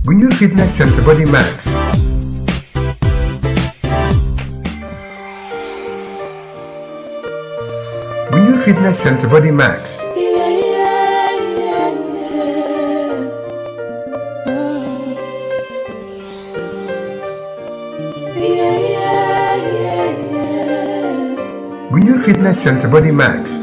Gunjur Fitness Center Body Max. Gunjur Fitness Center Body Max. Gunjur Fitness Center Body Max.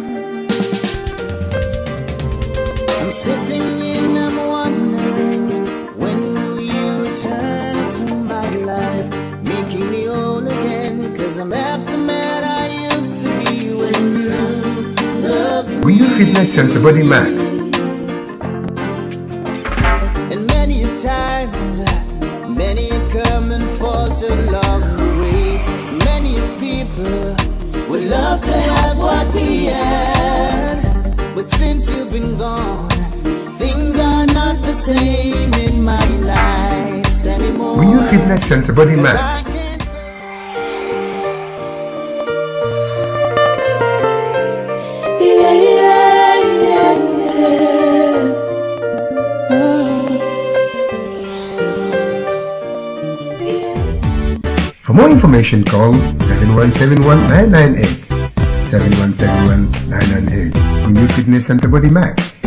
I'm sitting in, I'm wondering, when will you turn to my life, making me whole again, 'cause I'm half the man I used to be when you loved me. Gunjur Fitness Center Body Max. And many times, many come and falter along the way. Many people would love to have what we had, but since you've been gone, things are not the same in my life anymore. Gunjur Fitness Center Body Max. For more information, call 7171-998. 7171-998. Gunjur Fitness Center Body Max.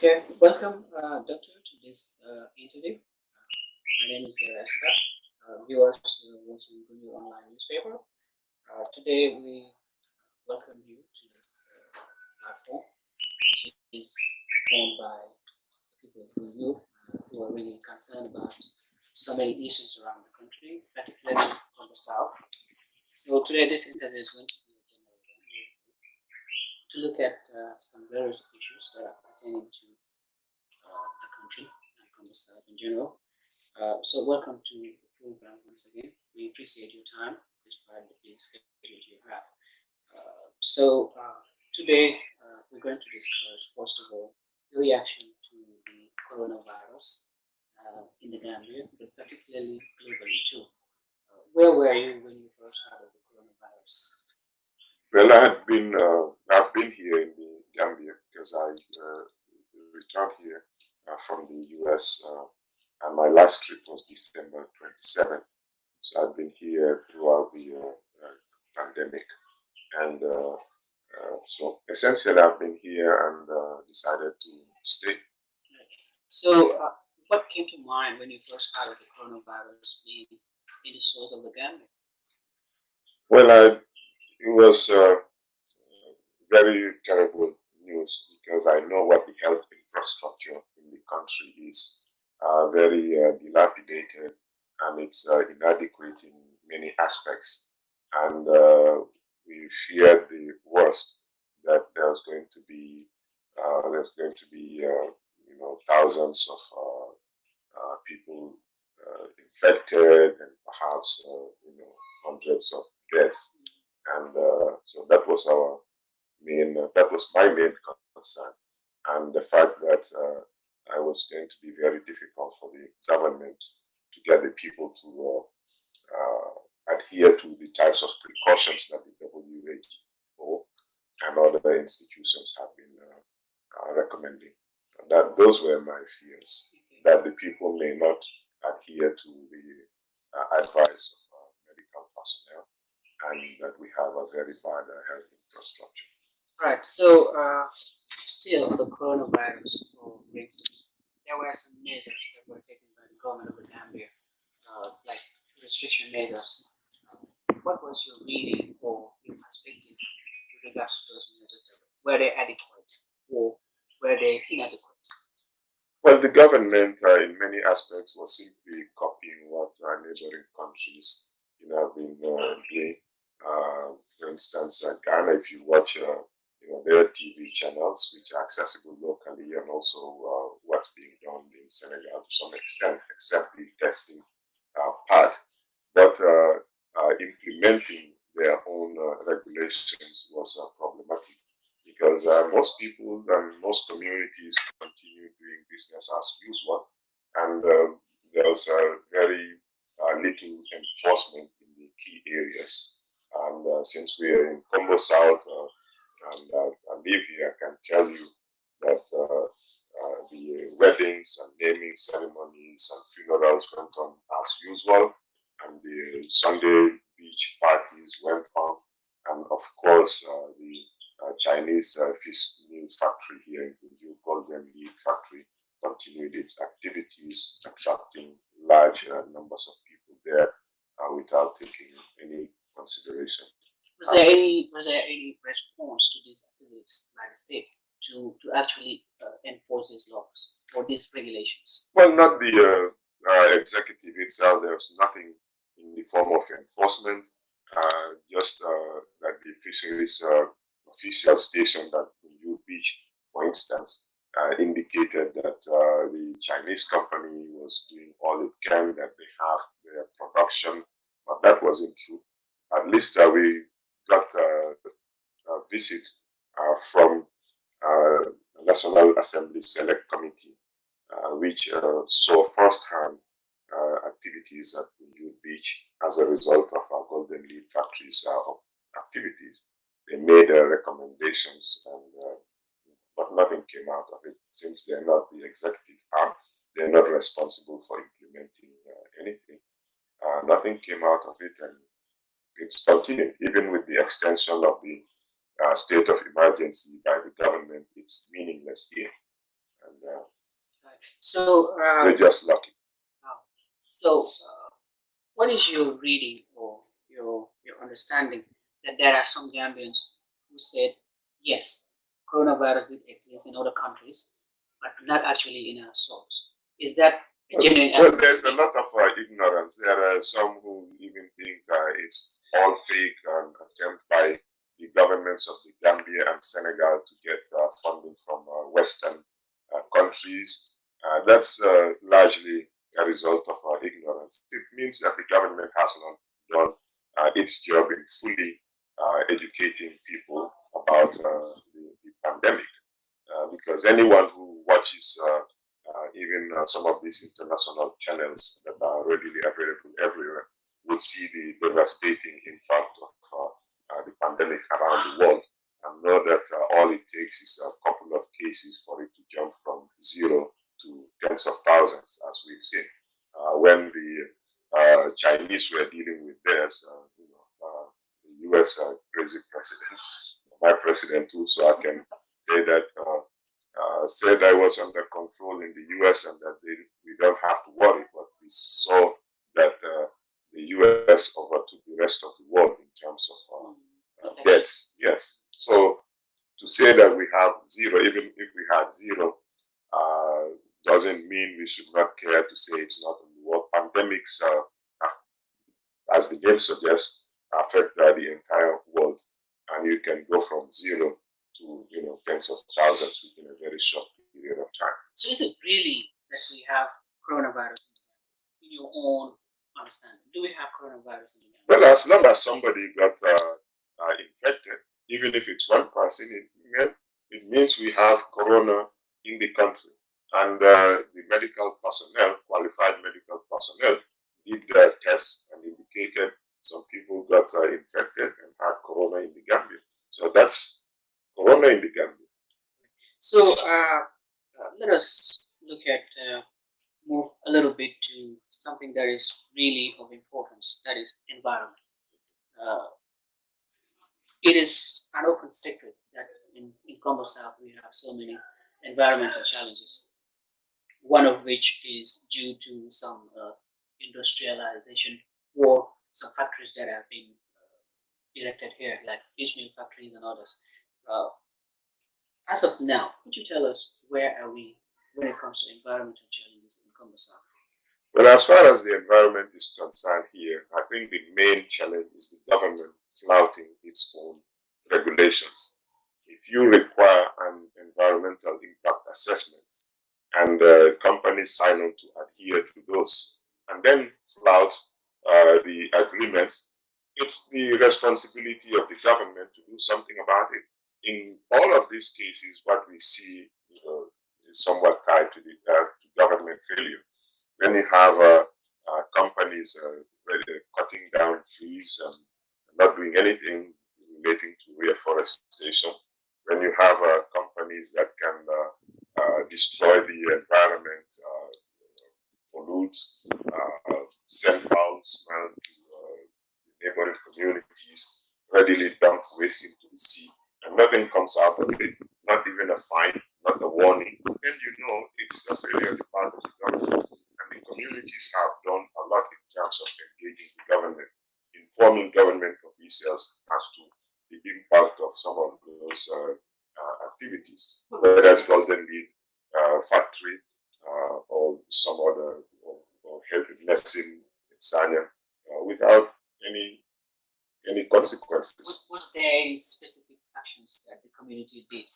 Okay, welcome, Doctor, to this interview. My name is Yero S. Viewers watching GunjurOnline newspaper. Today we welcome you to this platform, which is owned by people who you who are really concerned about so many issues around the country, particularly from the south. So today this interview is going to be a general one, to look at some various issues that are pertaining to the country and from the south in general. So welcome to the program once again. We appreciate your time despite the busy schedule you have. Today we're going to discuss, first of all, the reaction to the coronavirus in the Gambia, but particularly globally too. Where were you when you first heard of the coronavirus? Well, I've been here in the Gambia because I returned here from the US, and my last trip was December 27th. So I've been here throughout the pandemic, and so essentially I've been here and decided to stay. So, what came to mind when you first heard of the coronavirus being in the shores of the Gambia? Well, it was very terrible news because I know what the health infrastructure in the country is. Very dilapidated, and it's inadequate in many aspects. And we feared the worst, that there was going to be there's going to be, thousands of people infected and perhaps, hundreds of deaths. And so that was that was my main concern. And the fact that I was going to be very difficult for the government to get the people to adhere to the types of precautions that the WHO and other institutions have been recommending. So that those were my fears, that the people may not adhere to the advice of medical personnel, and that we have a very bad health infrastructure. Right. So, still on the coronavirus, for instance, there were some measures that were taken by the government of the Gambia, like restriction measures. What was your reading or your perspective with regards to those measures? Were they adequate or were they inadequate? Well, the government, in many aspects, was simply copying what neighboring countries, have been doing. For instance, Ghana, if you watch, their TV channels, which are accessible locally, and also what's being done in Senegal to some extent, except the testing part, but implementing their own regulations was problematic, because most people and most communities continue doing business as usual, and there was very little enforcement in the key areas. And since we are in Congo South, and I live here, I can tell you that the weddings and naming ceremonies and funerals went on as usual, and the Sunday beach parties went on, and of course the Chinese fish meal factory here in Gunjur, Golden Lead Factory, continued its activities, attracting large numbers of people there without taking any consideration. Was there any response to these activities by the state to actually enforce these laws or these regulations? Well, not the executive itself. There was nothing in the form of enforcement. Just that the fisheries official station at New Beach, for instance, indicated that the Chinese company was doing all it can, that they have their production, but that wasn't true. At least we got a visit from the National Assembly Select Committee, which saw firsthand activities at New Beach as a result of our Golden Lead Factory's activities. They made recommendations, and but nothing came out of it. Since they're not the executive arm, they're not responsible for implementing anything. Nothing came out of it, and it's continued. Even with the extension of the state of emergency by the government, it's meaningless here. And so we're just lucky. So, what is your reading or your understanding that there are some Gambians who said, yes, coronavirus did exist in other countries, but not actually in our source? Is that genuine? Well, there's a lot of ignorance. There are some who even think it's all fake, and attempt by the governments of the Gambia and Senegal to get funding from Western countries. That's largely a result of ignorance. It means that the government has not done its job in fully educating people about the pandemic. Because anyone who watches even some of these international channels that are readily available everywhere would see the devastating impact of the pandemic around the world, and know that all it takes is a couple of cases for it to jump from 0 to tens of thousands, as we've seen. When the Chinese were dealing with theirs, the U.S. Crazy president, my president too, so I can say that said I was under control in the U.S. and that we don't have to worry, but we saw that the U.S. overtook the rest of the world in terms of deaths. Yes. So to say that we have 0, even if we had 0, doesn't mean we should not care to say it's not in the world. Pandemics, as the name suggests, affect the entire world, and you can go from 0 to tens of thousands within a very short period of time. So is it really that we have coronavirus in your own understanding? Do we have coronavirus in the Well, as long as somebody got infected, even if it's one person, it means we have corona in the country. And the medical personnel, qualified medical personnel, did tests and indicated some people got infected and had corona in the Gambia. So that's corona in the Gambia. So let us look at, move a little bit to something that is really of importance, that is environment. It is an open secret that in Congo South we have so many environmental challenges, one of which is due to some industrialization or some factories that have been erected here, like fish meal factories and others. As of now, could you tell us where are we when it comes to environmental challenges in Congo South? Well, as far as the environment is concerned here, I think the main challenge is the government flouting its own regulations. If you require an environmental impact assessment and companies sign on to adhere to those and then flout the agreements, it's the responsibility of the government to do something about it. In all of these cases, what we see is somewhat tied to the to government failure. When you have companies cutting down trees and not doing anything relating to reforestation, when you have companies that can destroy the environment, pollute, send foul smell to neighboring communities, readily dump waste into the sea, and nothing comes out of it, not even a fine, not a warning, then it's a failure on the part of the government. And the communities have done a lot in terms of engaging the government, informing government officials as to the impact of some of those activities, whether it's Golden Lead factory or some other or health medicine in Sanya, without any consequences. Was there any specific actions that the community did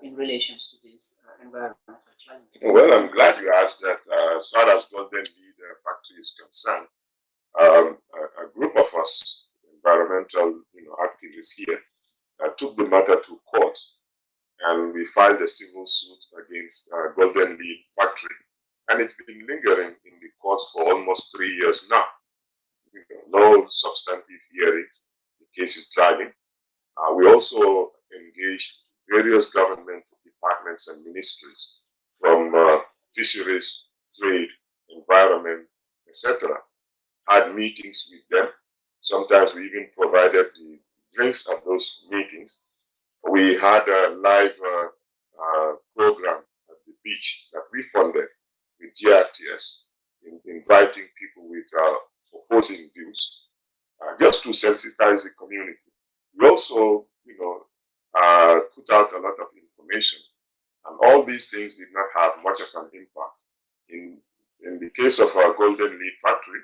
in relation to these environmental challenges? Well, I'm glad you asked that. As far as Golden Lead factory is concerned, a group of us, environmental activists here, took the matter to court, and we filed a civil suit against Golden Lead factory, and it's been lingering in the court for almost 3 years now. No substantive hearings. The case is dragging. We also engaged various government departments and ministries, from fisheries, trade, environment, etc. Had meetings with them. Sometimes we even provided the drinks at those meetings. We had a live program at the beach that we funded with GRTS, inviting people with opposing views, just to sensitize the community. We also, put out a lot of information, and all these things did not have much of an impact. In the case of our Golden Lead factory,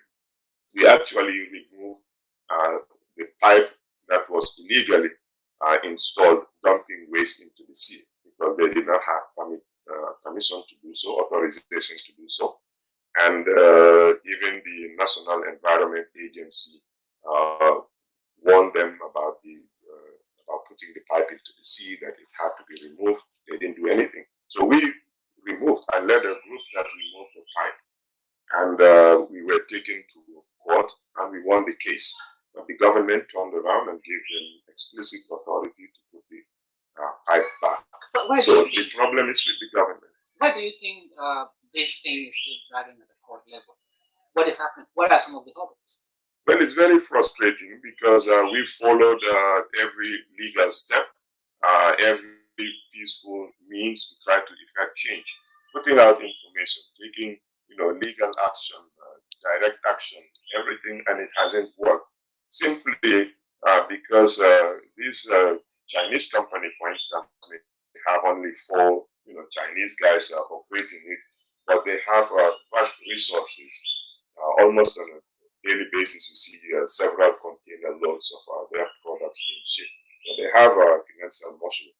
we actually removed the pipe that was illegally installed, dumping waste into the sea, because they did not have permission to do so, authorization to do so. And even the National Environment Agency warned them about putting the pipe into the sea, that it had to be removed. They didn't do anything. So we removed. I led a group that removed the pipe, and we were taken to court, and we won the case. But the government turned around and gave them explicit authority to put the pipe back. So the problem is with the government. Why do you think this thing is still dragging at the court level? What is happening? What are some of the hurdles? Well, it's very frustrating because we followed every legal step, every peaceful means to try to effect change, putting out information, taking legal action, direct action, everything, and it hasn't worked. Simply because this Chinese company, for instance, may have only 4 Chinese guys operating it, but they have vast resources. Almost on a daily basis, you see several container loads of their products being shipped. So they have financial muscle.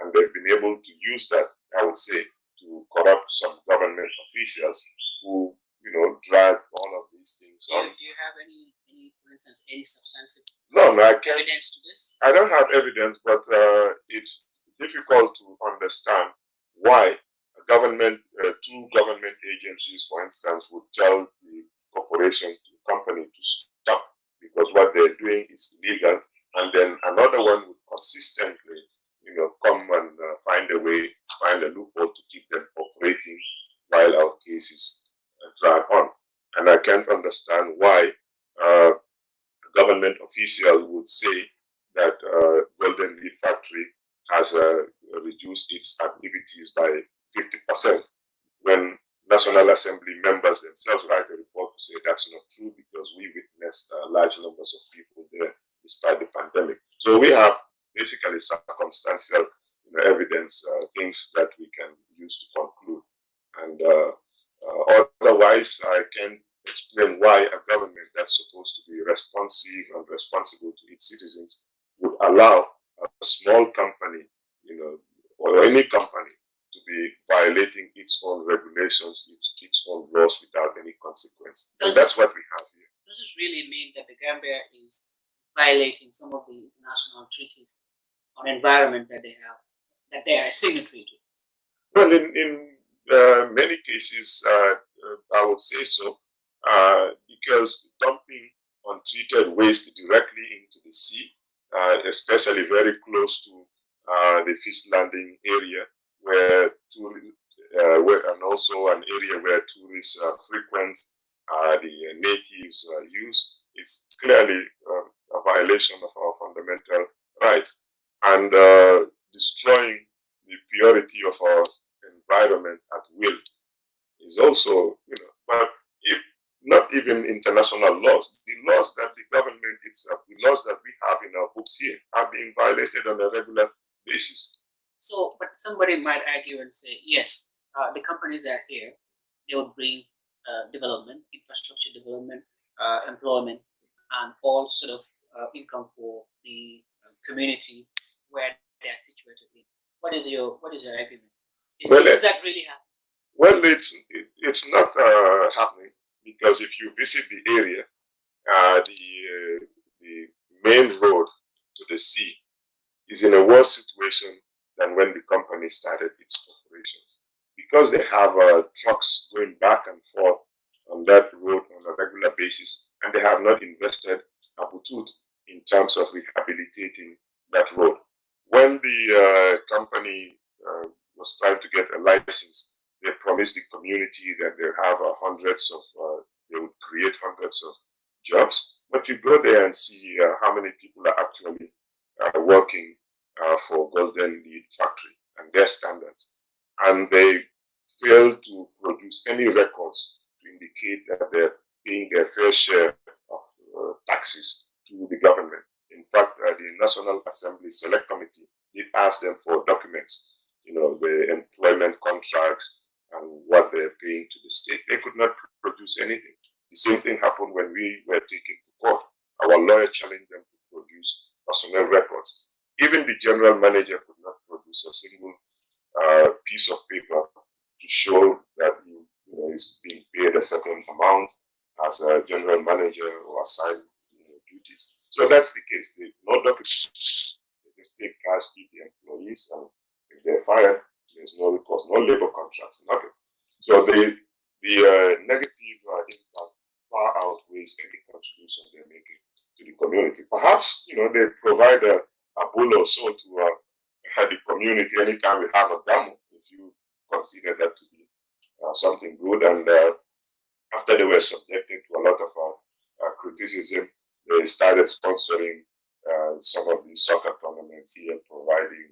and they've been able to use that, I would say, to corrupt some government officials who, drag all of these things on. Do you have any, for instance, any substantive No, I can't. evidence to this? I don't have evidence, but it's difficult to understand why a government, two government agencies, for instance, would tell the corporation, the company to stop because what they're doing is illegal, and then another one would consistently, come and find a way, find a loophole to keep them operating while our cases drag on. And I can't understand why a government official would say that Golden Lead Factory has reduced its activities by 50% when National Assembly members themselves write a report to say that's not true because we witnessed large numbers of people there despite the pandemic. So we have basically circumstantial evidence, things that we can use to conclude. And otherwise, I can explain why a government that's supposed to be responsive and responsible to its citizens would allow a small company, or any company to be violating its own regulations, its own laws without any consequence. And that's what we have here. Does it really mean that the Gambia is violating some of the international treaties on environment that they are a signatory to? Well, in many cases, I would say so, because dumping untreated waste directly into the sea, especially very close to the fish landing area, and also an area where tourists frequent, the natives use, is clearly a violation of our fundamental rights, and destroying the purity of our environment at will is also, but if not even international laws, the laws that the government itself, the laws that we have in our books here are being violated on a regular basis. So, but somebody might argue and say, yes, the companies are here, they would bring development, infrastructure development, employment, and all sort of income for the community where they are situated in. What is your argument? Is that really happening? Well, it's not happening because if you visit the area, the main road to the sea is in a worse situation than when the company started its operations because they have trucks going back and forth on that road on a regular basis, and they have not invested a butut in terms of rehabilitating that road. When the company was trying to get a license, they promised the community that they have they would create hundreds of jobs. But you go there and see how many people are actually working for Golden Lead Factory and their standards. And they fail to produce any records to indicate that they're paying their fair share of taxes to the government. In fact, the National Assembly Select Committee did ask them for documents, the employment contracts and what they're paying to the state. They could not produce anything. The same thing happened when we were taken to court. Our lawyer challenged them to produce personnel records. Even the general manager could not produce a single piece of paper to show that he is being paid a certain amount as a general manager or assigned duties. So that's the case. No documents. They just take cash, give the employees, and if they're fired, there's no recourse, no labor contracts, nothing. So the negative impact far outweighs any contribution they're making to the community. Perhaps they provide a bowl or so to the community anytime we have a damo, if you consider that to be something good. And after they were subjected to a lot of criticism, they started sponsoring some of the soccer tournaments here, providing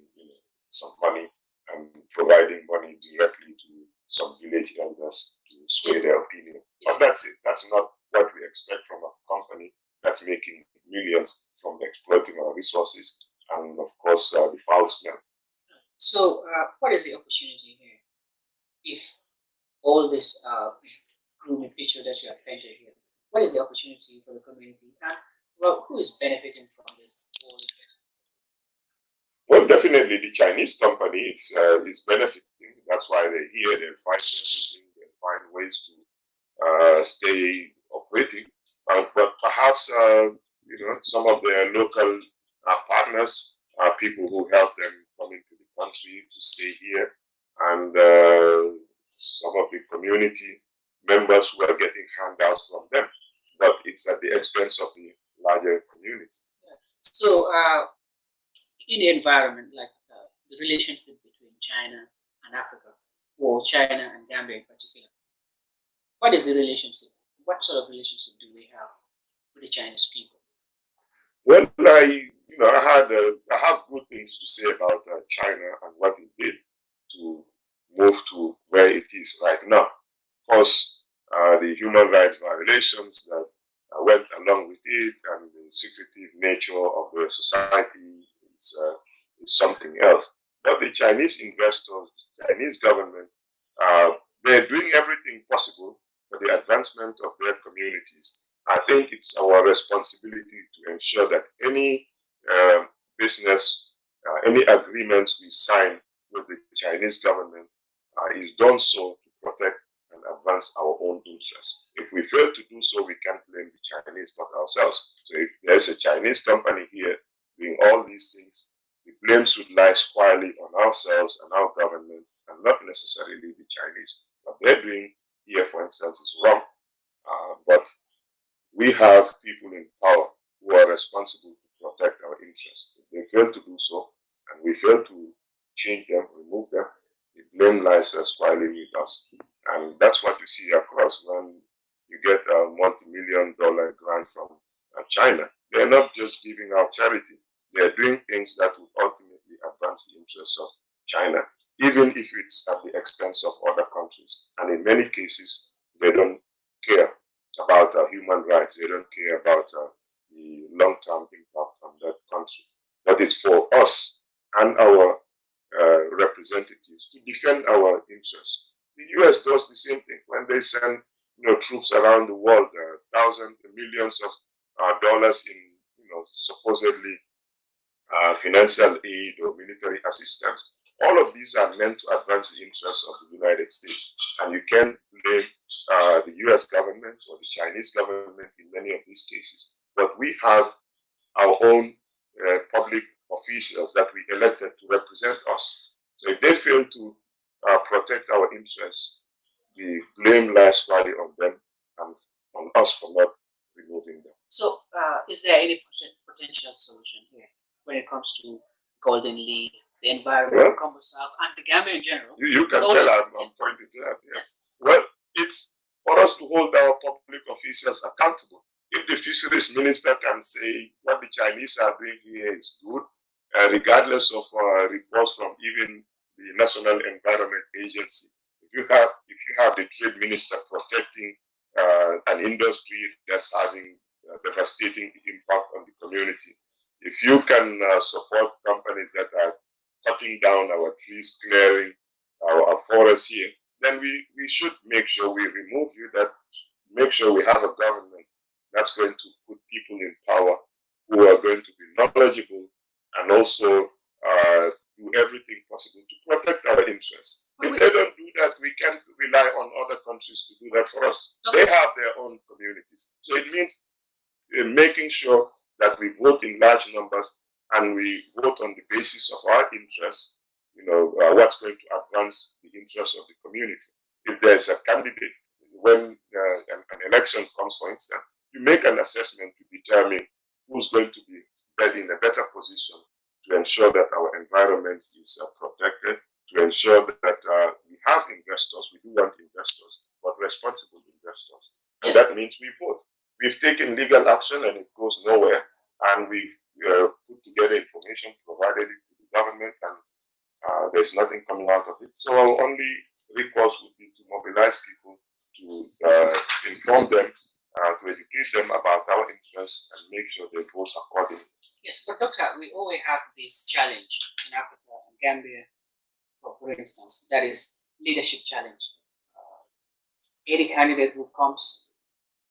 some money and providing money directly to some village elders to sway their opinion. But that's it. That's not what we expect from a company that's making millions from exploiting our resources and, of course, the foul smell. So, what is the opportunity here? If all this gloomy picture that you have painted here, what is the opportunity for the community? And, well, who is benefiting from this whole investment? Well, definitely the Chinese company is benefiting. That's why they're here. They find everything. They find ways to stay operating. But perhaps some of their local partners are people who help them come into the country to stay here, and some of the community members who are getting handouts from them. But it's at the expense of the larger community. So, in the environment, like the relationship between China and Africa, or China and Gambia in particular, what is the relationship? What sort of relationship do we have with the Chinese people? Well, I have good things to say about China and what it did to move to where it is right now. Of course, the human rights violations that went along with it and the secretive nature of the society is something else. But the Chinese investors, the Chinese government, they're doing everything possible for the advancement of their communities. I think it's our responsibility to ensure that any business, any agreements we sign with the Chinese government is done so to protect and advance our own interests. If we fail to do so, we can't blame the Chinese but ourselves. So if there's a Chinese company here doing all these things, the blame should lie squarely on ourselves and our government and not necessarily the Chinese. What they're doing here, for instance, is wrong. But we have people in power who are responsible to protect our interests. If they fail to do so, and we fail to change them, remove them, the blame lies squarely with us. And that's what you see across when you get a multi-million-dollar grant from China. They're not just giving out charity. They're doing things that would ultimately advance the interests of China, even if it's at the expense of other countries. And in many cases, they don't care about human rights. They don't care about the long-term impact on that country. But it's for us and our representatives to defend our interests. The U.S. does the same thing when they send troops around the world, thousands, millions of dollars in supposedly financial aid or military assistance. All of these are meant to advance the interests of the United States. And you can't blame the US government or the Chinese government in many of these cases. But we have our own public officials that we elected to represent us. So if they fail to protect our interests, the blame lies squarely on them and on us for not removing them. So, is there any potential solution here when it comes to Golden Lead, the environment, Combo South, and the Gambia in general? You can tell I'm pointing to that. Yes. Well, it's for us to hold our public officials accountable. If the fisheries minister can say what the Chinese are doing here is good, regardless of reports from even the National Environment Agency, if you have the trade minister protecting an industry that's having devastating impact on the community, if you can support companies that are cutting down our trees, clearing our forests here, then we should make sure we remove you, that make sure we have a government that's going to put people in power who are going to be knowledgeable and also do everything possible to protect our interests. If they don't do that, we can't rely on other countries to do that for us. They have their own communities. So it means making sure that we vote in large numbers and we vote on the basis of our interests, what's going to advance the interests of the community. If there's a candidate, when an election comes, for instance, you make an assessment to determine who's going to be in a better position to ensure that our environment is protected, to ensure that we have investors, we do want investors, but responsible investors. And that means we vote. We've taken legal action and it goes nowhere, and we've put together information, provided it to the government, and there's nothing coming out of it. So our only recourse would be to mobilize people, to inform them, to educate them about our interests and make sure they vote accordingly. Yes, but Doctor, we always have this challenge in Africa and Gambia, for instance, that is leadership challenge. Any candidate who comes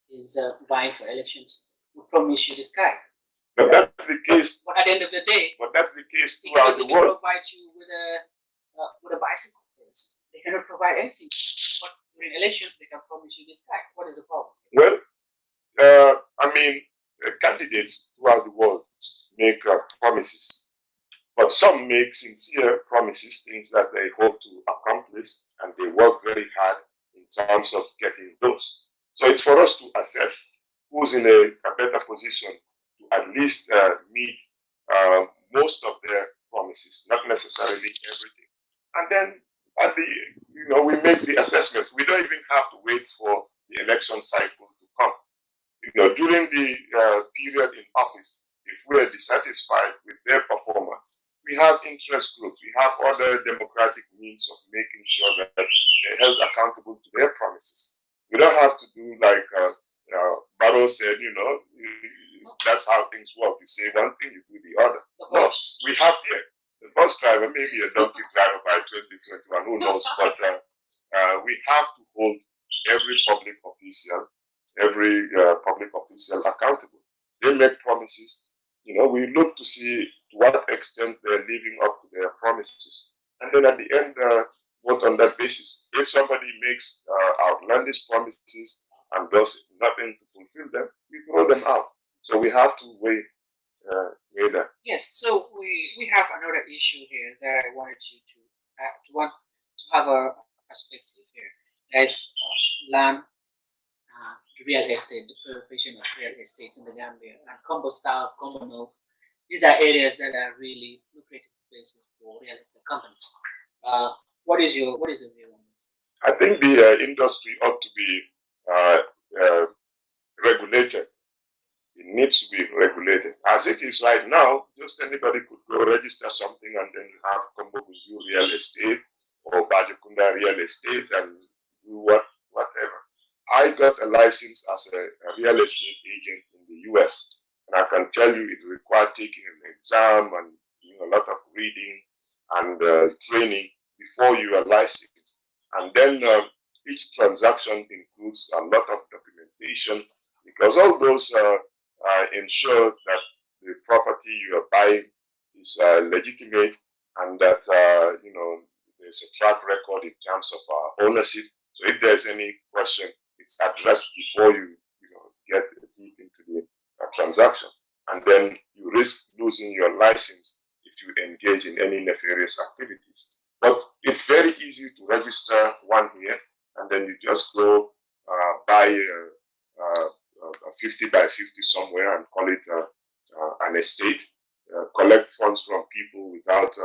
is vying for elections will promise you the sky. But that's the case. But at the end of the day, but that's the case throughout the they world. can provide you with a bicycle, for instance. They cannot provide anything. But during elections, they can promise you this guy. What is the problem? Well, I mean, candidates throughout the world make promises, but some make sincere promises, things that they hope to accomplish, and they work very hard in terms of getting those. So it's for us to assess who's in a better position to at least meet most of their promises, not necessarily everything. And then at the, we make the assessment. We don't even have to wait for the election cycle to come. During the period in office, if we are dissatisfied with their performance, we have interest groups, we have other democratic means of making sure that they're held accountable to their promises. We don't have to do like Barrow said, that's how things work. You say one thing, you do the other. No, we have here the bus driver, maybe a donkey driver by 2021, who knows, but we have to hold every public official accountable. They make promises. We look to see to what extent they're living up to their promises. And then at the end, vote on that basis. If somebody makes outlandish promises and does nothing to fulfill them, we throw them out. So we have to weigh that. Yes, so we have another issue here that I wanted you to have a perspective here. There's land, real estate, the proliferation of real estate in the Gambia, and Combo South, Combo North. These are areas that are really lucrative places for real estate companies. What is your view on this? I think the industry ought to be regulated. It needs to be regulated. As it is right now, just anybody could go register something and then have Combo Real Estate or Bajukunda Real Estate and do whatever. I got a license as a real estate agent in the US, and I can tell you it required taking an exam and doing a lot of reading and training before you are licensed. And then each transaction includes a lot of documentation, because all those ensure that the property you are buying is legitimate, and that there's a track record in terms of ownership. So if there's any question, it's addressed before you get deep into the transaction, and then you risk losing your license if you engage in any nefarious activities. But it's very easy to register one here, and then you just go buy a 50 by 50 somewhere and call it an estate, collect funds from people without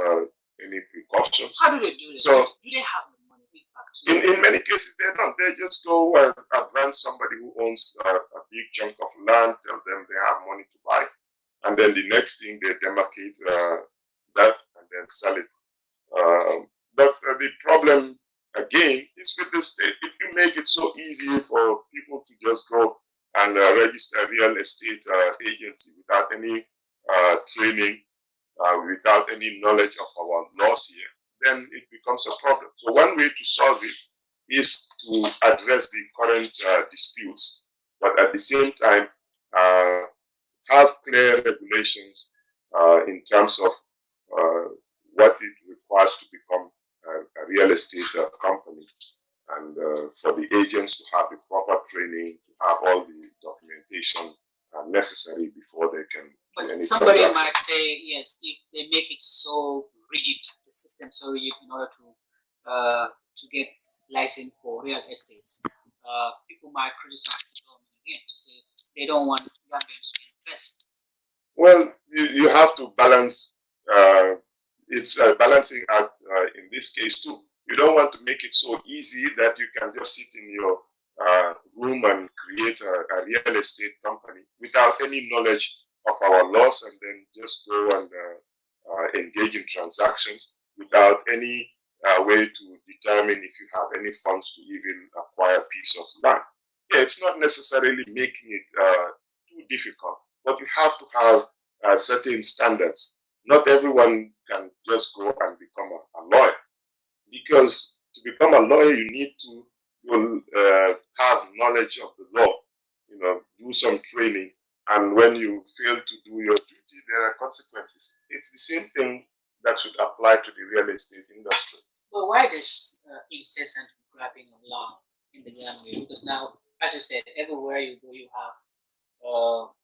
any precautions. How do they do this? So, do they have the money? In many cases, they don't. They just go and advance somebody who owns a big chunk of land, tell them they have money to buy, and then the next thing they demarcate that and then sell it. But the problem again is with the state. If you make it so easy for people to just go and register a real estate agency without any training, without any knowledge of our laws here, then it becomes a problem. So one way to solve it is to address the current disputes, but at the same time have clear regulations in terms of what it requires to become a real estate company, and for the agents to have the proper training, to have all the documentation necessary before they can do any somebody transaction. might say, yes, if they make it so rigid, the system so rigid in order to get license for real estates, people might criticize the government again to say they don't want Gambians to invest. Well, you have to balance. It's a balancing act in this case too. You don't want to make it so easy that you can just sit in your room and create a real estate company without any knowledge of our laws, and then just go and engage in transactions without any way to determine if you have any funds to even acquire a piece of land. Yeah, it's not necessarily making it too difficult, but you have to have certain standards. Not everyone can just go and become a lawyer, because to become a lawyer you need to have knowledge of the law, do some training, And when you fail to do your duty, there are consequences. It's the same thing that should apply to the real estate industry. Well, why this incessant grabbing of land in the Gambia? Because now, as you said, everywhere you go, you have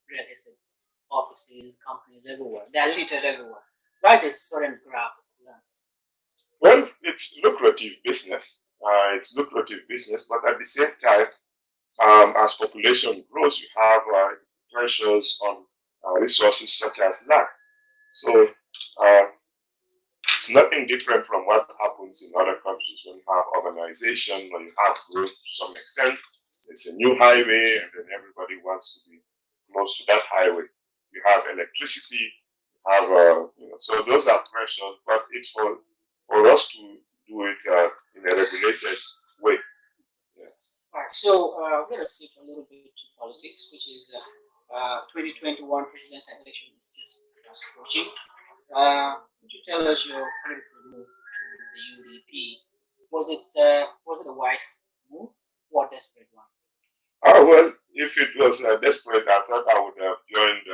real estate offices, companies everywhere. They are littered everywhere. Why this sudden grab of land? Well, it's lucrative business. It's lucrative business, but at the same time, as population grows, you have pressures on resources such as land. So uh, it's nothing different from what happens in other countries when you have urbanization, when you have growth to some extent. There's a new highway, and then everybody wants to be close to that highway. You have electricity, you have so those are pressures, but it's for us to do it in a regulated way. Yes. All right, so let us shift a little bit to politics, which is 2021 presidential election is just fast approaching. Could you tell us your political move to the UDP? Was it a wise move or desperate one? Well, if it was desperate, I thought I would have joined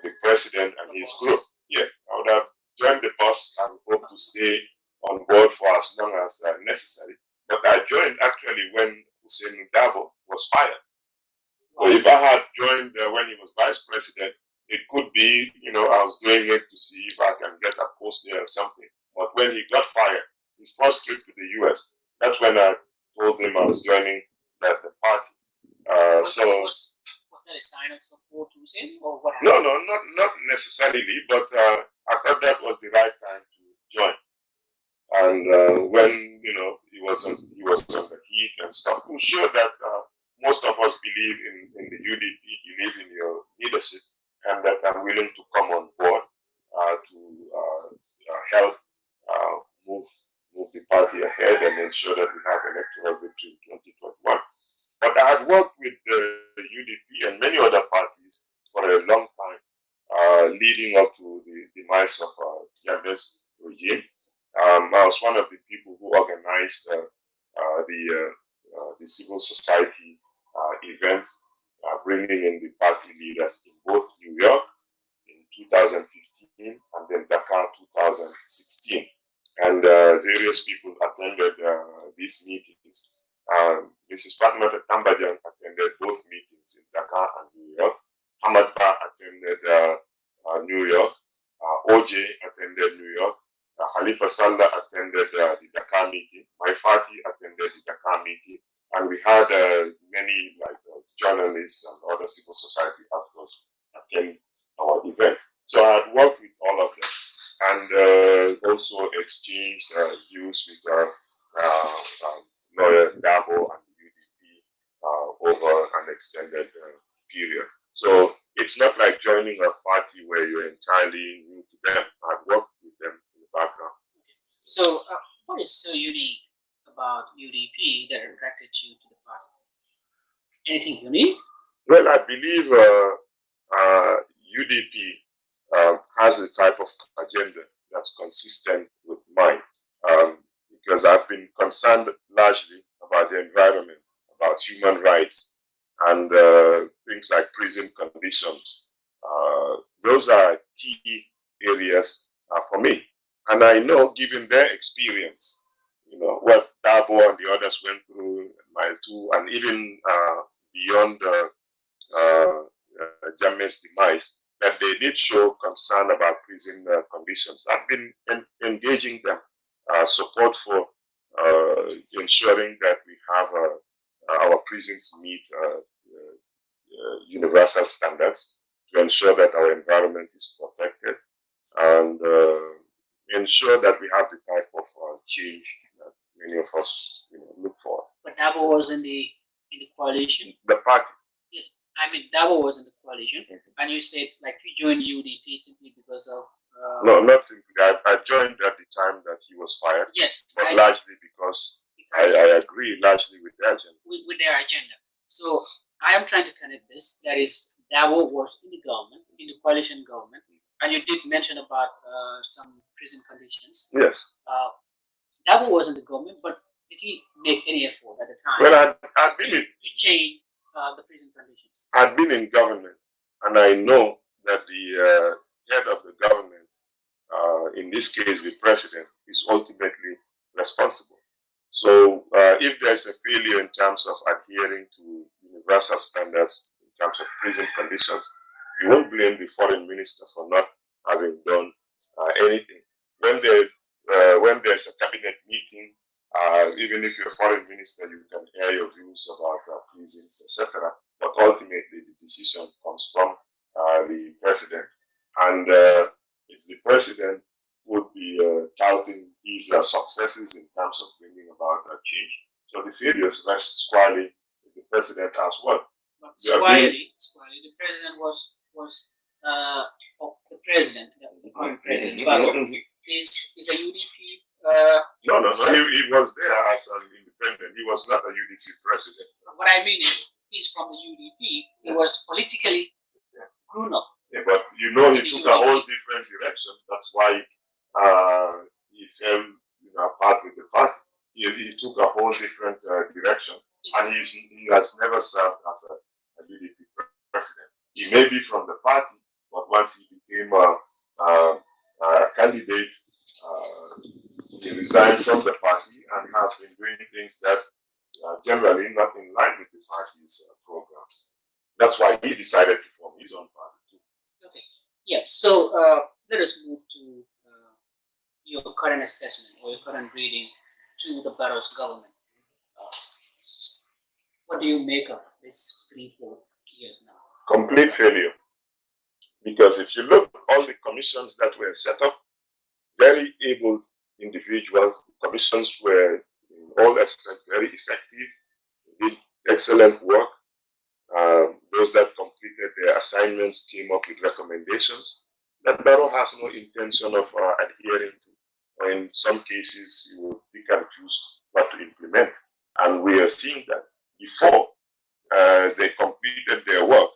the president and his group. Yeah, I would have joined the bus and hope to stay on board for as long as necessary. But I joined actually when Hussein Dabo was fired. So if I had joined when he was vice president, it could be, I was doing it to see if I can get a post there or something. But when he got fired, his first trip to the U.S., that's when I told him I was joining the party. Was that a sign of support to Hussein, or what happened? No, not necessarily, but I thought that was the right time to join. And when he was on the heat and stuff, I'm sure that most of us believe in the UDP, believe in your leadership, and that I'm willing to come on board to help move the party ahead and ensure that we have electoral victory in 2021. But I had worked with the UDP and many other parties for a long time, leading up to the demise of Janneh's regime. I was one of the people who organized the civil society events, bringing in the party leaders in both New York in 2015 and then Dakar 2016. And various people attended these meetings. Mrs. Fatma Tambajan attended both meetings in Dakar and New York. Hamad Ba attended New York. OJ attended New York. Khalifa Sallah attended the Dakar meeting. My party attended the Dakar meeting. And we had many journalists and other civil society actors attend our event. So I had worked with all of them and also exchanged views with lawyer Dabo and the UDP over an extended period. So it's not like joining a party where you're entirely new to them. I've worked with them in the background. So what is so unique about UDP that attracted you to the party? Anything unique? Well, I believe UDP has a type of agenda that's consistent with mine, because I've been concerned largely about the environment, about human rights, and things like prison conditions. Those are key areas for me. And I know, given their experience, what Dabo and the others went through, Mile 2, and even beyond Janneh's demise, that they did show concern about prison conditions. I've been engaging them, support for ensuring that we have our prisons meet universal standards, to ensure that our environment is protected, and ensure that we have the type of change that many of us look for. But Dabo was in the coalition. The party. Yes, I mean Dabo was in the coalition, and you said you joined UDP simply because of. No, not simply. I joined at the time that he was fired. Yes, but largely because I agree largely with their agenda. With their agenda. So I am trying to connect this. That is, Dabo was in the government, in the coalition government, and you did mention about some prison conditions. Yes. Dabo was in the government, but did he make any effort at the time? Well, I've been to change the prison conditions? I've been in government, and I know that the head of the government, in this case the president, is ultimately responsible. So if there's a failure in terms of adhering to universal standards in terms of prison conditions, you won't blame the foreign minister for not having done anything. When there's a cabinet meeting, even if you're a foreign minister, you can air your views about prisons, etc. But ultimately, the decision comes from the president, and it's the president who would be touting his successes in terms of bringing about change. So the failures rest squarely with the president as well. But squarely, the president was the president, the current president, is a UDP. No. He was there as an independent. He was not a UDP president. What I mean is, he's from the UDP. He was politically grown up. Yeah, but you know, he took a whole different direction. That's why he fell apart with the party. He took a whole different direction, and he has never served as a UDP president. He may be from the party, but once he became a candidate, he resigned from the party and has been doing things that generally not in line with the party's programs. That's why he decided to form his own party too. Okay. Yeah. So let us move to your current assessment or your current reading to the Barrow's government. What do you make of this 3-4 years now? Complete failure. Because if you look, all the commissions that were set up, very able individuals, the commissions were in all aspects very effective, did excellent work. Those that completed their assignments came up with recommendations that Barrow has no intention of adhering to, or in some cases, you will pick and choose what to implement. And we are seeing that before they completed their work,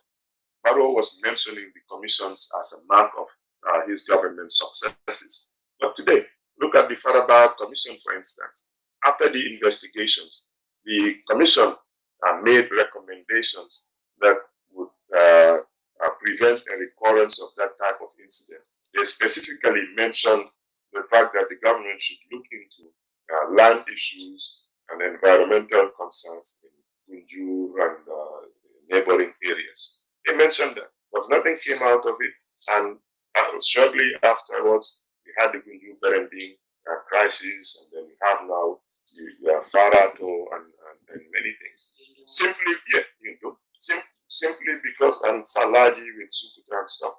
Barrow was mentioning the commissions as a mark of his government's successes. But today, look at the Faraba Commission, for instance. After the investigations, the commission made recommendations that would prevent a recurrence of that type of incident. They specifically mentioned the fact that the government should look into land issues and environmental concerns in Gunjur and neighboring areas. They mentioned that, but nothing came out of it. And shortly afterwards, we had the Gunjur Berending crisis, and then we have now Farato and many things. Simply, simply because, and Salaji with Sukuta and stuff,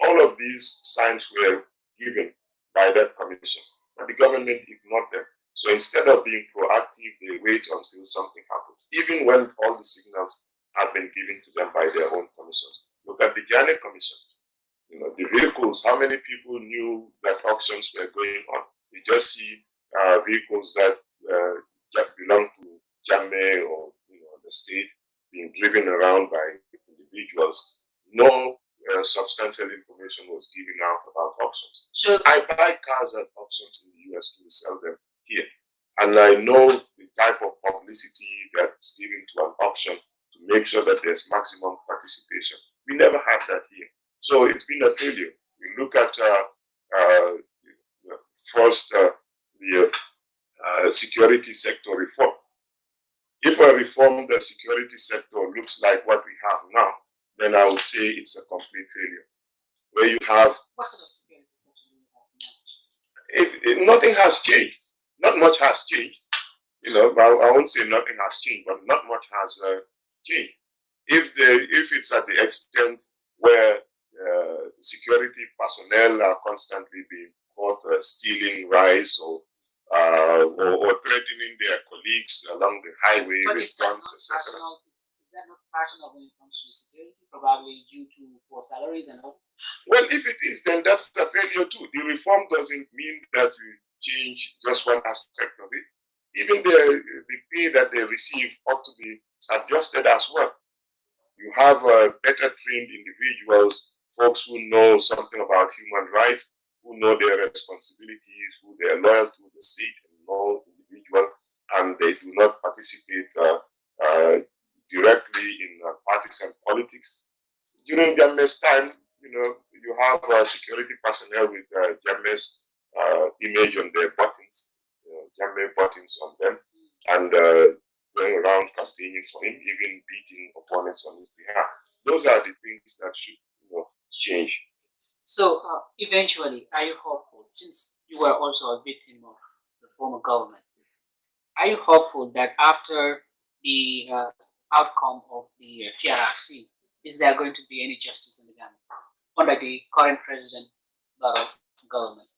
all of these signs were given by that commission, but the government ignored them. So instead of being proactive, they wait until something happens, even when all the signals have been given to them by their own commissions. Look at the Janneh Commission. The vehicles, how many people knew that auctions were going on? You just see vehicles that belong to Janneh or the state being driven around by individuals. No substantial information was given out about auctions. So I buy cars at auctions in the US to sell them here. And I know the type of publicity that's given to an auction to make sure that there's maximum participation. We never have that here. So it's been a failure. We look at first the security sector reform. If a reform the security sector looks like what we have now, then I would say it's a complete failure. Where you have what sort of security sector do you have now? Nothing has changed. Not much has changed. I won't say nothing has changed, but not much has changed. If it's at the extent where security personnel are constantly being caught stealing rice or threatening their colleagues along the highway with guns, etc. Is that not personal when it comes to security, probably due to poor salaries and all? Well, if it is, then that's a failure too. The reform doesn't mean that you change just one aspect of it. Even the pay that they receive ought to be adjusted as well. You have better trained individuals, folks who know something about human rights, who know their responsibilities, who they are loyal to the state and no individual, and they do not participate directly in partisan politics. During Jammeh's time, you have security personnel with Jammeh's image on their buttons, Jammeh buttons on them, and going around campaigning for him, even beating opponents on his behalf. Those are the things that should change. So eventually, are you hopeful, since you were also a victim of the former government, are you hopeful that after the outcome of the TRRC, is there going to be any justice in the Ghana under the current president Barrow government?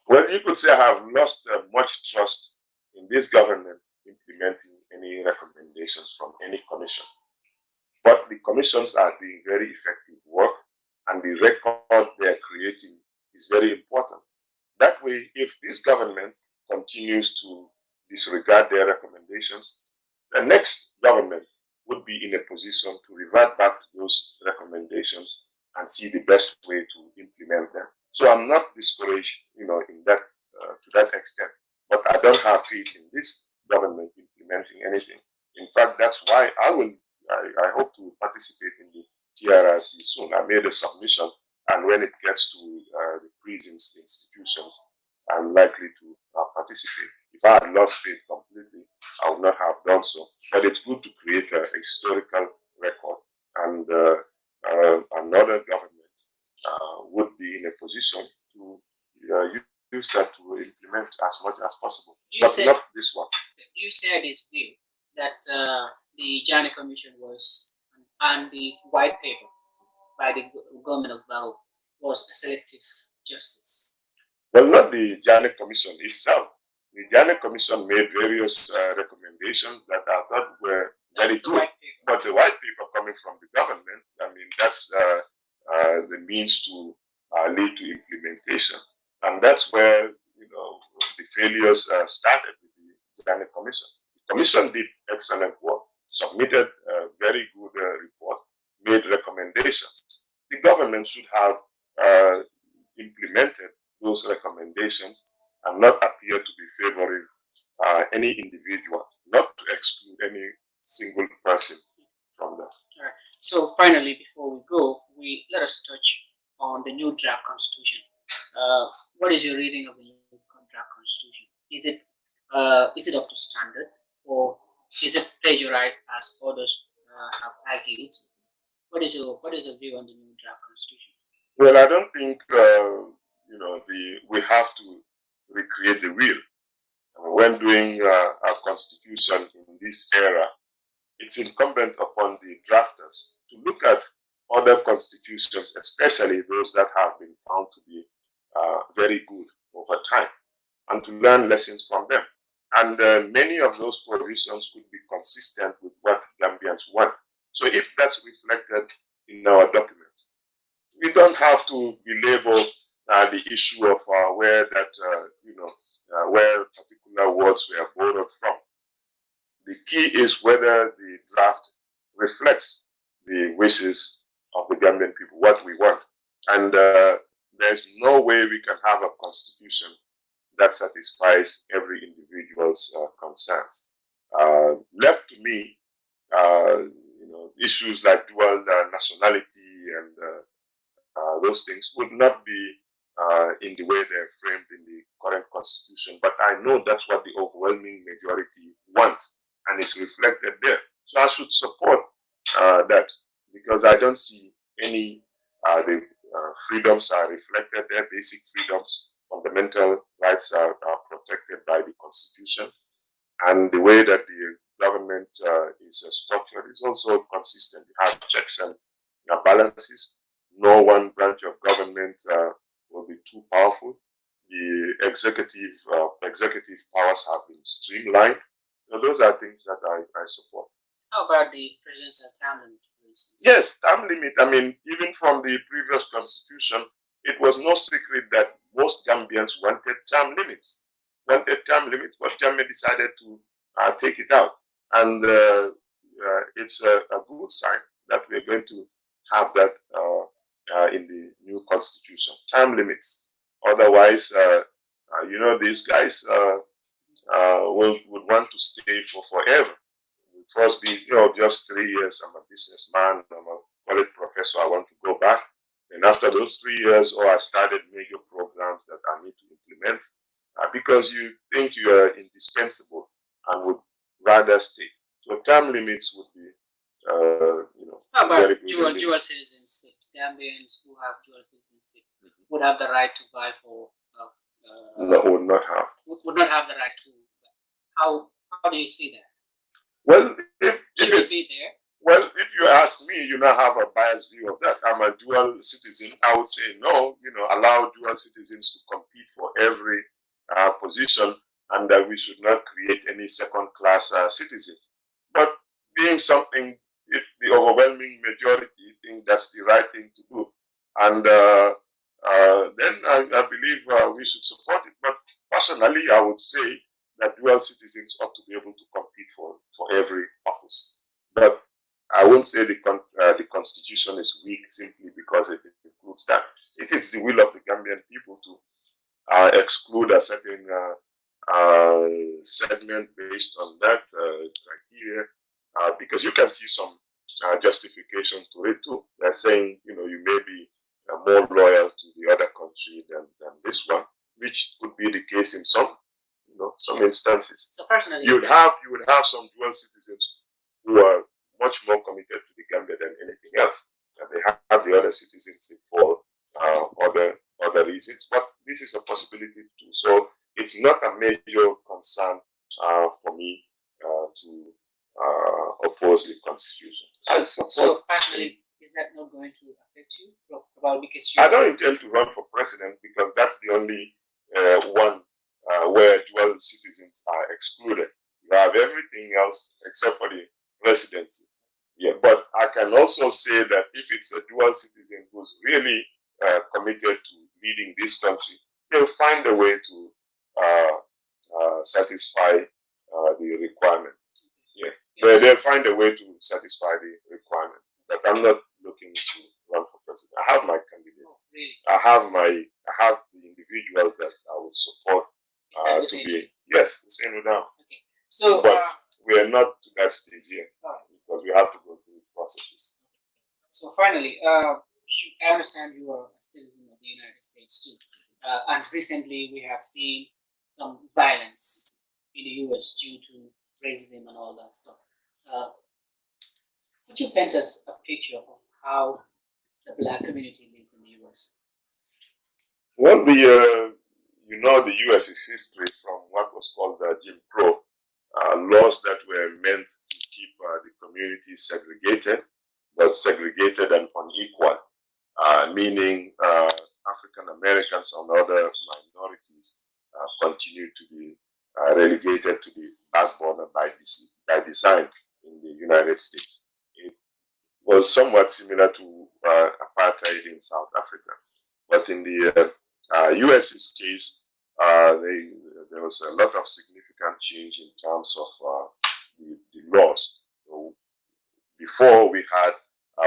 Well, you could say I have lost much trust in this government implementing any recommendations from any commission. But the commissions are doing very effective work, and the record they're creating is very important. That way, if this government continues to disregard their recommendations, the next government would be in a position to revert back to those recommendations and see the best way to implement them. So I'm not discouraged, in that to that extent. But I don't have faith in this government implementing anything. In fact, that's why I hope to participate in the TRRC soon. I made a submission, and when it gets to the prisons institutions, I'm likely to participate. If I had lost faith completely, I would not have done so. But it's good to create a historical record, and another government would be in a position to use that to implement as much as possible. But not this one. You said this view that the Janneh Commission was, and the white paper by the government of Barrow was a selective justice. Well, not the Janneh Commission itself. The Janneh Commission made various recommendations that I thought were very good. But the white paper coming from the government, I mean, that's the means to lead to implementation. And that's where, the failures started with the Janneh Commission. The Commission did excellent work, submitted a very good report, made recommendations. The government should have implemented those recommendations and not appear to be favoring any individual, not to exclude any single person from that. All right. So finally, before we go, let us touch on the new draft constitution. What is your reading of the new draft constitution? Is it up to standard, or is it plagiarized as others have argued? What is your view on the new draft constitution? Well, I don't think we have to recreate the wheel. When doing a constitution in this era, it's incumbent upon the drafters to look at other constitutions, especially those that have been found to be very good over time, and to learn lessons from them. And many of those provisions could be consistent with what Gambians want. So if that's reflected in our documents, we don't have to belabor the issue of where particular words were borrowed from. The key is whether the draft reflects the wishes of the Gambian people, what we want. And there's no way we can have a constitution that satisfies every individual's concerns. Left to me, issues like dual nationality and those things would not be in the way they're framed in the current constitution. But I know that's what the overwhelming majority wants, and it's reflected there. So I should support that, because I don't see any the freedoms are reflected there. Basic freedoms, fundamental rights are protected by the constitution, and the way that the government is structured is also consistent. You have checks and balances. No one branch of government will be too powerful. The executive powers have been streamlined. So those are things that I support. How about the presidential term limit, for instance? Yes, term limit. I mean, even from the previous constitution, it was no secret that most Gambians wanted term limits. But Jammeh decided to take it out. And it's a good sign that we're going to have that in the new constitution. Term limits. Otherwise, these guys would want to stay for forever. first be, just 3 years, I'm a businessman, I'm a college professor, I want to go back. And after those 3 years, I started major programs that I need to implement because you think you are indispensable and would rather stay. So term limits would be, how about dual citizenship? Gambians who have dual citizenship would have the right to vie for. No, would not have. Would not have the right to. How do you see that? Well, should it be there? Well, if you ask me, have a biased view of that. I'm a dual citizen. I would say no. Allow dual citizens to compete for every position, and that we should not create any second-class citizens. But being something, if the overwhelming majority think that's the right thing to do, and then I believe we should support it. But personally, I would say that dual citizens ought to be able to compete for every office. But I won't say the constitution is weak simply because it includes that. If it's the will of the Gambian people to exclude a certain segment based on that criteria, because you can see some justification to it too. They're saying, you may be more loyal to the other country than this one, which could be the case in some instances. So personally, you would have some dual citizens who are much more committed to the Gambia than anything else, and they have the other citizenship for other reasons. But this is a possibility too. So it's not a major concern for me to oppose the constitution. So personally, is that not going to affect you? Because I don't intend to run for president because that's the only one where dual citizens are excluded. You have everything else except for the presidency. Yeah, but I can also say that if it's a dual citizen who's really committed to leading this country, they'll find a way to satisfy the requirement. Yeah, they'll find a way to satisfy the requirement. But I'm not looking to run for president. I have my candidate. Oh, really? I have the individual that I would support to be. Yes, saying it down. Okay. So, but we are not to that stage yet because we have to go through processes. So finally, I understand you are a citizen of the United States too, and recently we have seen some violence in the U.S. due to racism and all that stuff. Could you paint us a picture of how the Black community lives in the U.S.? Well, the U.S.'s history from what was called the Jim Crow laws that were meant to keep the community segregated, but segregated and unequal, meaning African Americans and other minorities continue to be relegated to the back border by design in the United States. It was somewhat similar to apartheid in South Africa, but in the U.S.'s case, there was a lot of significant change in terms of the laws. So before we had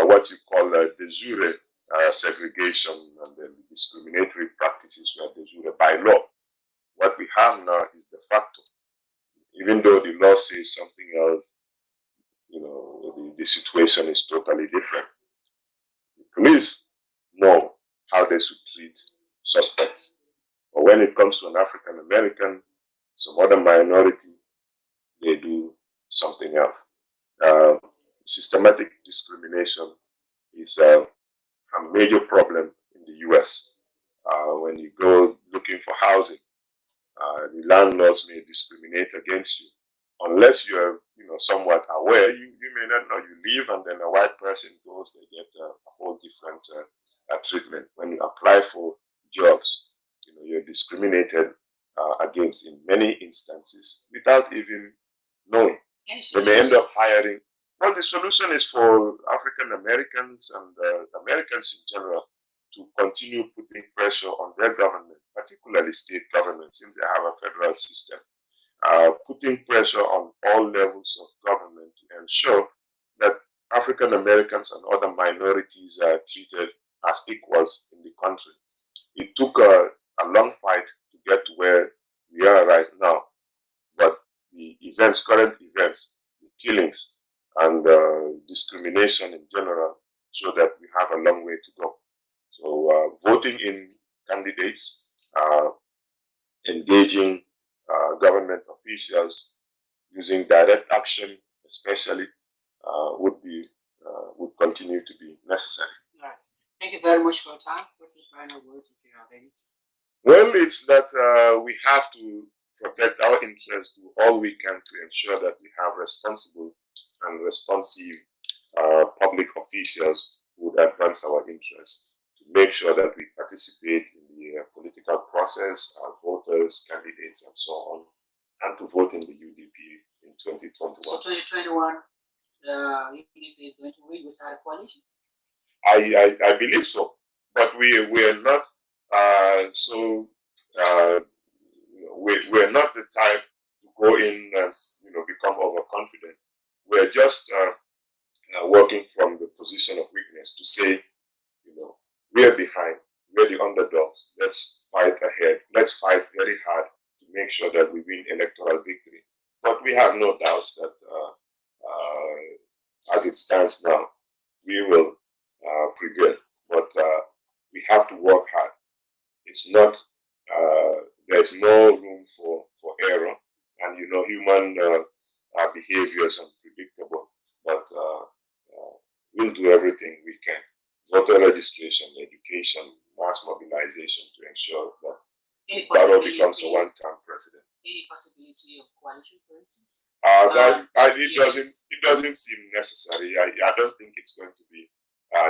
what you call de jure segregation, and then discriminatory practices were de jure by law. What we have now is de facto. Even though the law says something else, the situation is totally different. The police know how they should treat suspects. But when it comes to an African American, some other minority, they do something else. Systematic discrimination is a major problem in the U.S. When you go looking for housing, the landlords may discriminate against you unless you are, somewhat aware. You may not know. You leave, and then a white person goes, they get a whole different treatment. When you apply for jobs, you're discriminated against in many instances without even knowing. They may end up hiring. Well, the solution is for African Americans and Americans in general to continue putting pressure on their government, particularly state governments, since they have a federal system, putting pressure on all levels of government to ensure that African Americans and other minorities are treated as equals in the country. It took a long fight to get to where we are right now, but the current events, the killings, and discrimination in general, so that we have a long way to go. So voting in candidates, engaging government officials, using direct action especially, would continue to be necessary. All right. Thank you very much for your time. What's the final words if you have any? Well, it's that we have to protect our interests, do all we can to ensure that we have responsible and responsive public officials who would advance our interests, to make sure that we participate in the political process, our voters, candidates, and so on, and to vote in the UDP in 2021. So 2021, the UDP is going to win without a coalition? I believe so, but we are not we're not the type to go in and become overconfident. We're just working from the position of weakness to say, we're behind, we're the underdogs. Let's fight ahead. Let's fight very hard to make sure that we win electoral victory. But we have no doubts that, as it stands now, we will prevail. But we have to work hard. It's not. There's no room for error, and human behavior is unpredictable. But we'll do everything we can. Voter registration, education, mass mobilization to ensure that Barrow becomes a one-term president. Any possibility of coalition, for instance? It doesn't seem necessary. I don't think it's going to be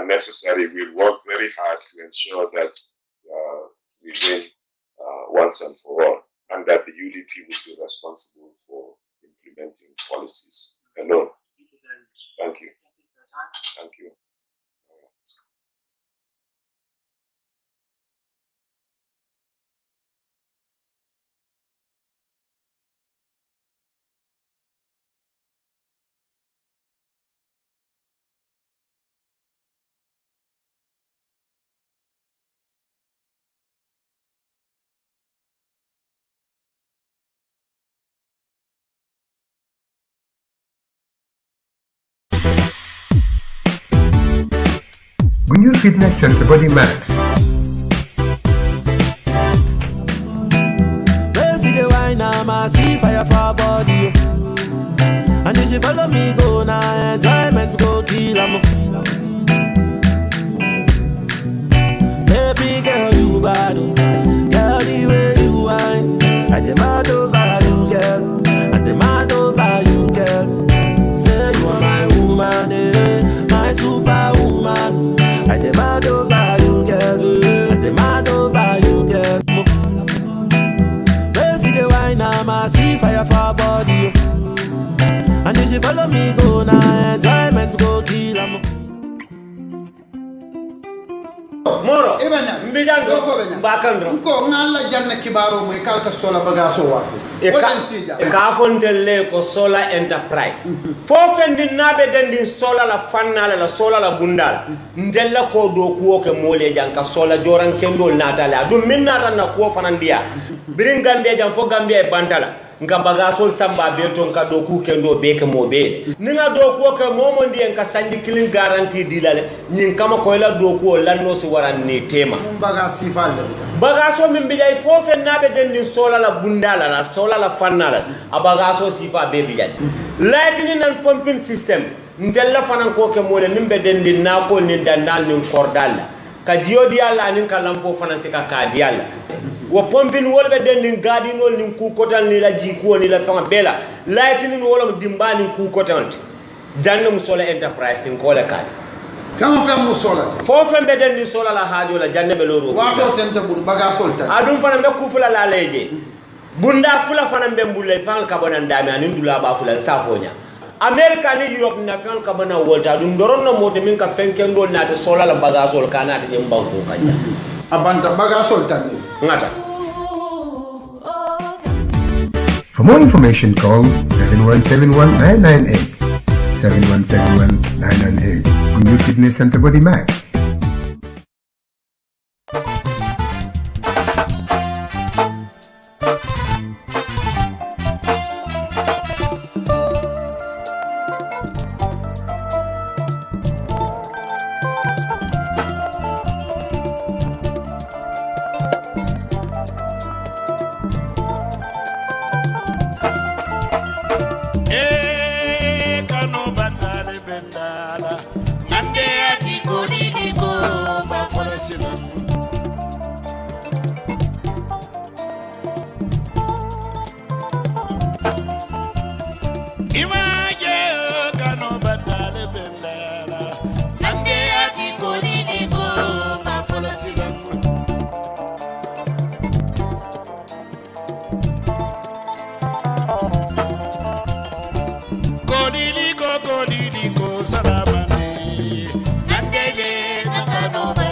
necessary. We'll work very hard to ensure that we win once and for all, and that the UDP will be responsible for implementing policies alone. Thank you very much. Thank you. Thank you for your time. Thank you. Gunjur Fitness Center Body Max. See the wine, I see fire for body. And if you follow me, go now, enjoyment go kill 'em. Baby girl, you bad, girl, the way you whine. I demand over you, girl. I demand over you, girl. Say you are my woman, my superwoman. I demand over you, girl. I demand over you, girl. See the wine, I see fire for body. And if you follow me, go now, enjoyment go kill 'em. Moro Ibanya mbijan doko benya bakandro ko ngalla janne kibaro moy kalka sola bagaso wafu e ka fontelle ko solar enterprise fo fendi nabe dendi solar la fannala la solar la bundal ndella ko do ko ke mole janka solar joran kendo natala dum min nata na ko fanandiya birin gambia jam fo gambia e bantala nga bagasol samba be ton ka do ku kendo be ke mo be ni nga do ko ke momo ndi en ka sanji kilin garantie dilale nyin kama ko la do ko lanno si waran ni tema bagasi falle bagaso min bijay fofe nabe dendi sola la bundala la sola la fannala a bagaso sifa be bijay lightning and pumping system ndella fanan ko ke mole nimbe dendi na ko ni dandal ni kordal ka jiodi alla nin ka lampo fanan sika ka diala wo pumping wolbe dendi gadinol ni ku kotal ni la jiko ni la fama bela lightning wala dimbani ku kotal danno mu sola enterprise tin ko la kali fam sola fofe be dendi sola la hajo la janne be loro wato tente bul bagasol tan adum fana be kufula la leje bunda fula fana be mbulle fan ka bonan dami anin dula ba fula safonya America ni Europe na fan ka bana wolta dum doron no moto min ka fenkendo na te sola la bagasol kana te mbanko kanya abanta bagasol tan ngata. For more information, call 7171-998, 7171-998. Gunjur Fitness Center Body Max. know my